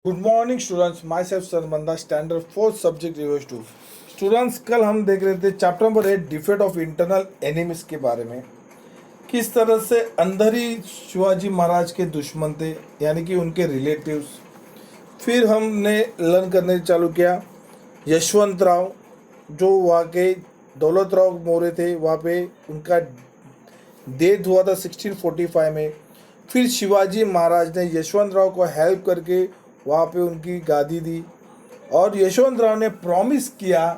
Good morning students, myself Sarmanda, standard fourth subject reverse two. Students, कल हम देख रहे थे chapter number 8 defeat of internal enemies के बारे में। किस तरह से अंदर ही शिवाजी महाराज के दुश्मन थे, यानी कि उनके रिलेटिव्स। फिर हमने लर्न करने चालू किया यशवंत राव, जो वहाँ के दौलत राव मौर्य थे, वहाँ पे उनका डेथ हुआ था 1645 में। फिर शिवाजी महाराज ने यशवंत राव को हेल्प करके वहाँ पे उनकी गादी दी, और यशवंत राव ने प्रॉमिस किया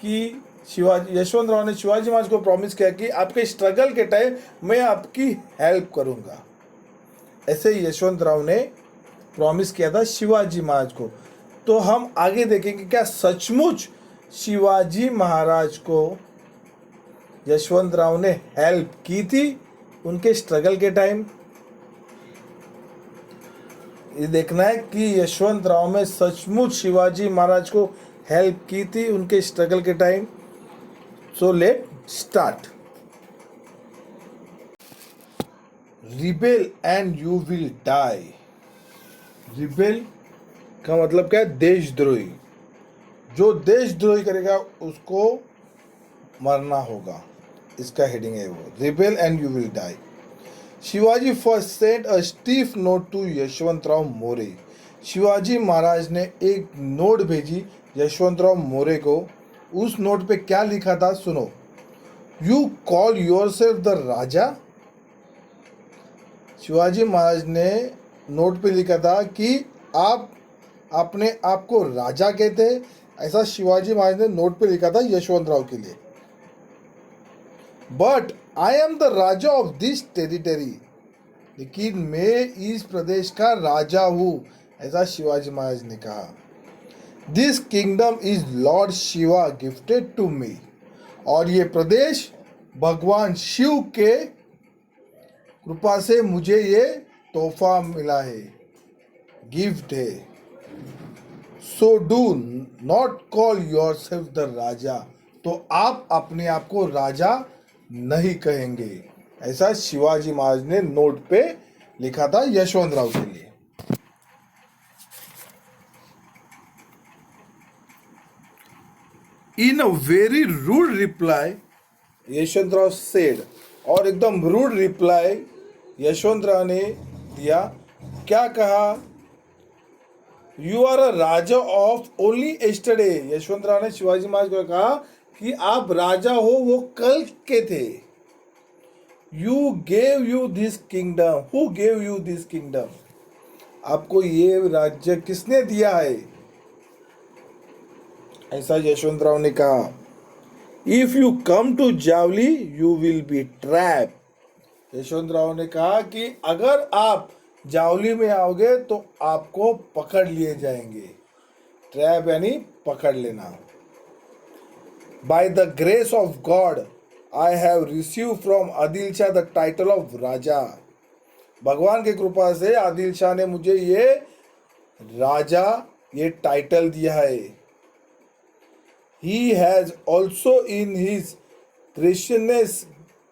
कि यशवंत राव ने शिवाजी महाराज को प्रॉमिस किया कि आपके स्ट्रगल के टाइम मैं आपकी हेल्प करूँगा। ऐसे यशवंत राव ने प्रॉमिस किया था शिवाजी महाराज को। तो हम आगे देखेंगे क्या सचमुच शिवाजी महाराज को यशवंत राव ने हेल्प की थी उनके स्ट्रगल के टाइम। ये देखना है कि यशवंत राव में सचमुच शिवाजी महाराज को हेल्प की थी उनके स्ट्रगल के time. So let start. Rebel and you will die. Rebel का मतलब क्या है? देशद्रोही। जो देशद्रोही करेगा उसको मरना होगा, इसका हेडिंग है वो, rebel and you will die. Shivaji first sent a stiff note to Yashwantrao Maurya. Shivaji Maharaj ने एक नोट भेजी यशवंतराव मौर्य को। उस नोट पे क्या लिखा था सुनो। You call yourself the raja. Shivaji Maharaj ने नोट पे लिखा था कि आप अपने आप को राजा कहते हैं। ऐसा शिवाजी महाराज ने नोट पे लिखा था यशवंतराव के लिए। But I am the Raja of this territory. लेकिन मैं इस प्रदेश का राजा हूं, ऐसा शिवाजी महाराज ने कहा। This kingdom is lord Shiva gifted to me. और ये प्रदेश भगवान शिव के कृपा से मुझे ये तोहफा मिला है, गिफ्ट है। So do not call yourself the raja. तो आप अपने आप को राजा नहीं कहेंगे, ऐसा शिवाजी महाराज ने नोट पे लिखा था यशवंत राव के लिए। In a very rude reply Yashwant Rao said. और एकदम रूड रिप्लाई यशवंत राव ने दिया। क्या कहा? You are a raja of only yesterday. Yashwant Rao ने शिवाजी महाराज को कहा कि आप राजा हो वो कल के थे। You gave you this kingdom. Who gave you this kingdom? आपको ये राज्य किसने दिया है, ऐसा यशवंत राव ने कहा। If you come to Javali you will be trap. Yashwant Rao ने कहा कि अगर आप जावली में आओगे तो आपको पकड़ लिए जाएंगे। ट्रैप यानी पकड़ लेना। By the grace of God I have receive from Adil Shah the title of raja. भगवान की कृपा से आदिल शाह ने मुझे ये राजा, ये टाइटल दिया है। He has also in his graciousness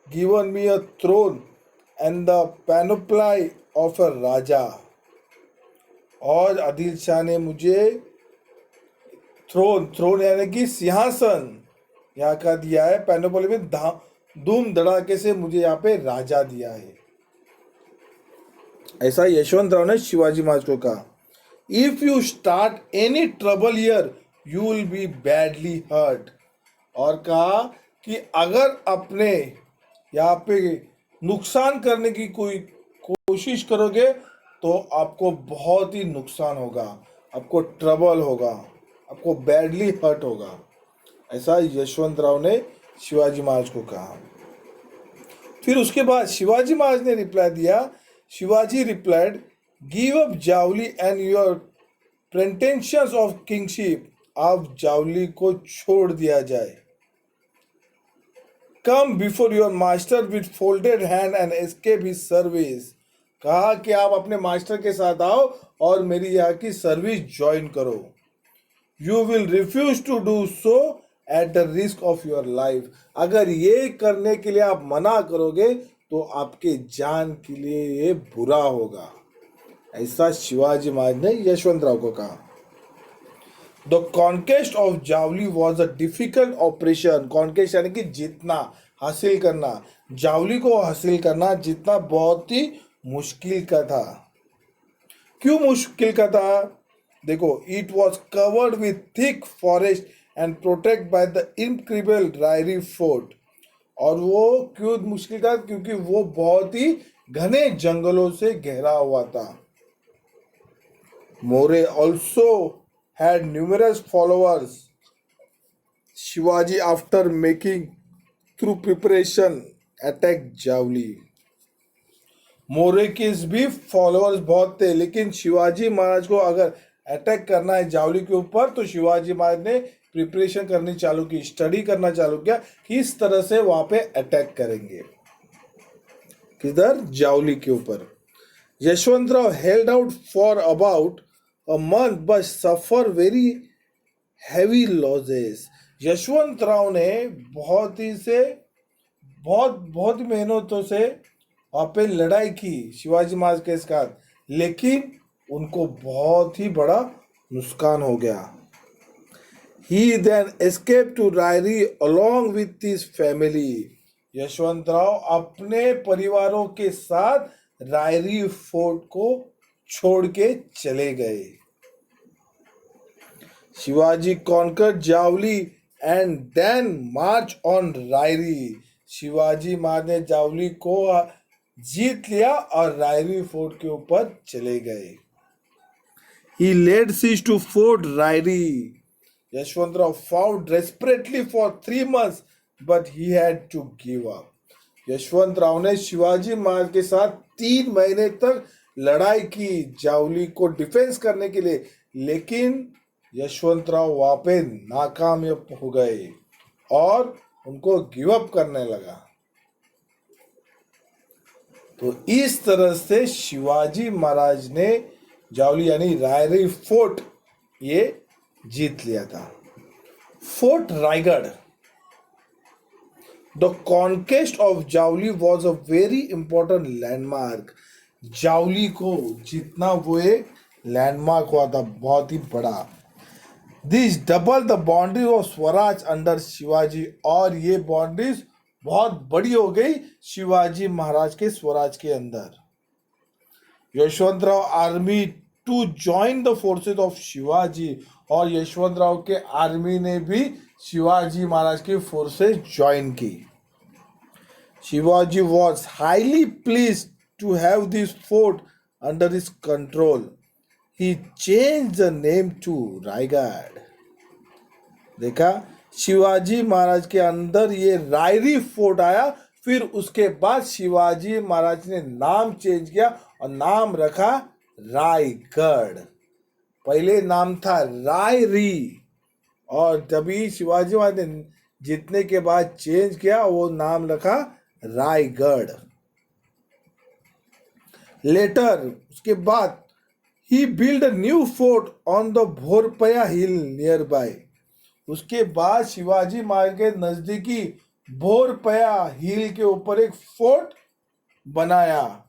given me a throne and the panoply of a raja. और आदिल शाह ने मुझे थ्रोन यानी कि सिंहासन यहाँ का दिया है। पैनोप्लाई में धूम धड़ाके से मुझे यहाँ पे राजा दिया है, ऐसा यशवंत राव ने शिवाजी महाराज को कहा। If you start any trouble here you will be badly hurt. और कहा कि अगर अपने यहाँ पे नुकसान करने की कोई कोशिश करोगे तो आपको बहुत ही नुकसान होगा, आपको ट्रबल होगा, आपको बैडली हर्ट होगा, ऐसा यशवंत राव ने शिवाजी महाराज को कहा। फिर उसके बाद शिवाजी महाराज ने रिप्लाई दिया। Shivaji replied, give up Javli and your pretensions of kingship. अब जावली को छोड़ दिया जाए। Come before your master with folded hand and escape his service. कहा कि आप अपने मास्टर के साथ आओ और मेरी यहाँ की सर्विस ज्वाइन करो। You will refuse to do so at the risk of your life. अगर ये करने के लिए आप मना करोगे तो आपके जान के लिए ये बुरा होगा, ऐसा शिवाजी महाराज ने यशवंतराव को कहा। The conquest of Javali was a difficult operation. Conquest यानी कि जीतना, हासिल करना। जावली को हासिल करना जीतना बहुत ही मुश्किल का था। क्यों मुश्किल का था? देखो, it was covered with thick forest and protect by the incredible Rairi fort. और वो क्यों मुश्किल था? क्योंकि वो बहुत ही घने जंगलों से घिरा हुआ था। More also had numerous followers. Shivaji after making through preparation attack Javli. More के भी फॉलोअर्स बहुत थे, लेकिन शिवाजी महाराज को अगर अटैक करना है जावली के ऊपर तो शिवाजी महाराज ने प्रिपरेशन करनी चालू की, स्टडी करना चालू किया कि इस तरह से वहां पे अटैक करेंगे। किधर? जावली के ऊपर। Yashwantrao held out for about a month but suffer very heavy losses. Yashwantrao ने बहुत ही मेहनतों से वहाँ पे लड़ाई की शिवाजी महाराज के साथ, लेकिन उनको बहुत ही बड़ा नुकसान हो गया। He then escaped to Rairi along with his family. Yashwantrao अपने परिवारों के साथ रायरी फोर्ट को छोड़ के चले गए। Shivaji conquered Javli and then march on Rairi. Shivaji Maharaj ने जावली को जीत लिया और रायरी फोर्ट के ऊपर चले गए। He laid siege to Fort Rairi. Yashwantrao fought desperately for 3 months, but he had to give up. Yashwantrao ने शिवाजी महाराज के साथ 3 महीने तक लड़ाई की जावली को डिफेंस करने के लिए, लेकिन यशवंतराव वहां पे नाकामयाब हो गए और उनको गिव अप करने लगा। तो इस तरह से शिवाजी महाराज ने जावली यानी रायरी फोर्ट ये जीत लिया था। Fort Raigad. The conquest of Javali was a very important landmark. Javali को जीतना वो एक लैंडमार्क हुआ था, बहुत ही बड़ा। This double the boundary of Swaraj under Shivaji. और ये बाउंड्रीज बहुत बड़ी हो गई शिवाजी महाराज के स्वराज के अंदर। Yashwantrao army to join the forces of Shivaji. और यशवंतराव के आर्मी ने भी शिवाजी महाराज की फोर्सेस ज्वाइन की। Shivaji was highly pleased to have this fort under his control. He change the name to Raigad. देखा, शिवाजी महाराज के अंदर ये रायरी फोर्ट आया, फिर उसके बाद शिवाजी महाराज ने नाम चेंज किया और नाम रखा रायगढ़। पहले नाम था रायरी, और जभी शिवाजी महाराज ने जीतने के बाद चेंज किया, वो नाम रखा रायगढ़। लेटर, उसके बाद he build a new fort on the Bhorpya hill nearby. उसके बाद शिवाजी महाराज के नजदीकी भोरपया हिल के ऊपर एक फोर्ट बनाया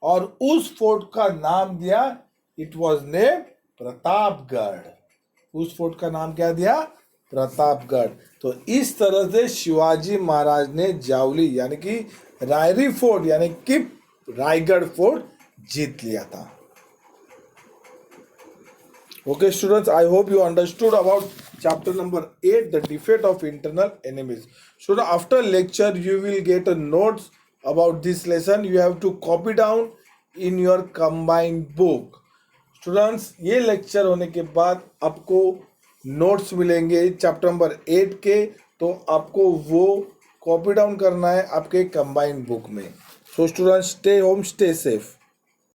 और उस फोर्ट का नाम दिया, इट वॉज नेम प्रतापगढ़। उस फोर्ट का नाम क्या दिया? प्रतापगढ़। तो इस तरह से शिवाजी महाराज ने जावली यानी कि रायरी फोर्ट यानी कि रायगढ़ फोर्ट जीत लिया था। Okay students, I hope you understood about chapter number 8, the defeat of internal enemies. So after lecture you will get a notes about this lesson. You have to copy down in your combined book. Students, ये lecture होने के बाद आपको notes मिलेंगे chapter number 8 के, तो आपको वो कॉपी डाउन करना है आपके कंबाइंड बुक में। So students, stay home, stay safe.